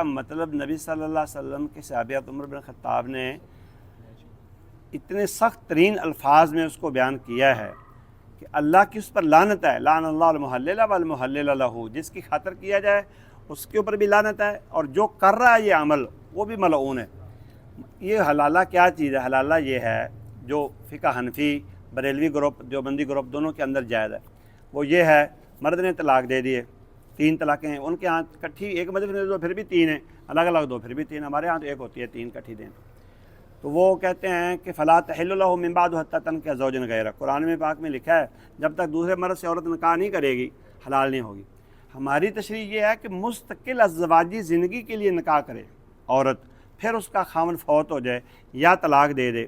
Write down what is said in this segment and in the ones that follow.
مطلب نبی صلی اللہ علیہ وسلم کے صحابیات عمر بن خطاب نے اتنے سخت ترین الفاظ میں اس کو بیان کیا ہے کہ اللہ کی اس پر لعنت ہے، لعن اللہ المحلل والمحلل لہ، جس کی خاطر کیا جائے اس کے اوپر بھی لعنت ہے، اور جو کر رہا ہے یہ عمل وہ بھی ملعون ہے۔ یہ حلالہ کیا چیز ہے؟ حلالہ یہ ہے جو فقہ حنفی، بریلوی گروپ، دیوبندی گروپ دونوں کے اندر جائز ہے، وہ یہ ہے مرد نے طلاق دے دیے، 3 طلاقیں ہیں، ان کے ہاں کٹھی ایک مذہب میں دو پھر بھی 3 ہیں، الگ الگ دو پھر بھی 3، ہمارے ہاں تو ایک ہوتی ہے 3 کٹھی دیں تو وہ کہتے ہیں کہ فلا تحل لہ من بعد حتی تنکح زوجا غیرہ، قرآن میں پاک میں لکھا ہے جب تک دوسرے مرد سے عورت نکاح نہیں کرے گی حلال نہیں ہوگی۔ ہماری تشریح یہ ہے کہ مستقل ازدواجی زندگی کے لیے نکاح کرے عورت، پھر اس کا خاوند فوت ہو جائے یا طلاق دے دے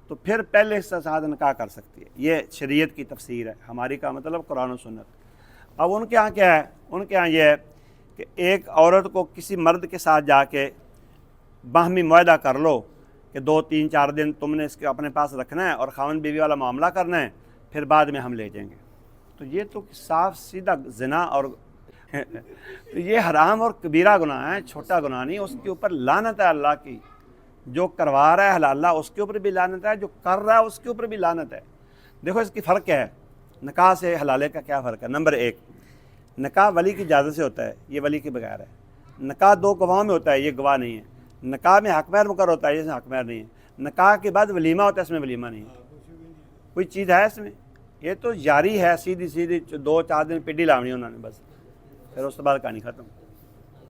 تو پھر پہلے اس کے ساتھ نکاح کر سکتی ہے۔ یہ شریعت کی تفسیر ہے، ہماری کا مطلب قرآن و سنت۔ اب ان کے ہاں کیا ہے؟ ان کے ہاں یہ ہے کہ ایک عورت کو کسی مرد کے ساتھ جا کے باہمی معاہدہ کر لو کہ 2 3 4 دن تم نے اس کے اپنے پاس رکھنا ہے اور خاوند بیوی والا معاملہ کرنا ہے، پھر بعد میں ہم لے جائیں گے، تو یہ تو صاف سیدھا زنا اور تو یہ حرام اور کبیرہ گناہ ہے، چھوٹا گناہ نہیں، اس کے اوپر لعنت ہے اللہ کی۔ جو کروا رہا ہے حلالہ اس کے اوپر بھی لعنت ہے، جو کر رہا ہے اس کے اوپر بھی لعنت ہے۔ دیکھو اس کی فرق کیا ہے، نکاح سے حلالے کا کیا فرق ہے؟ نمبر 1، نکاح ولی کی اجازت سے ہوتا ہے، یہ ولی کے بغیر ہے۔ نکاح 2 گواہوں میں ہوتا ہے، یہ گواہ نہیں ہے۔ نکاح میں حق مہر مقرر ہوتا ہے، اس میں حق مہر نہیں ہے۔ نکاح کے بعد ولیمہ ہوتا ہے، اس میں ولیمہ نہیں ہے۔ کوئی چیز ہے اس میں؟ یہ تو جاری ہے، سیدھی 2 4 دن پڈی لاونی انہوں نے بس، پھر اس کے بعد کہانی ختم۔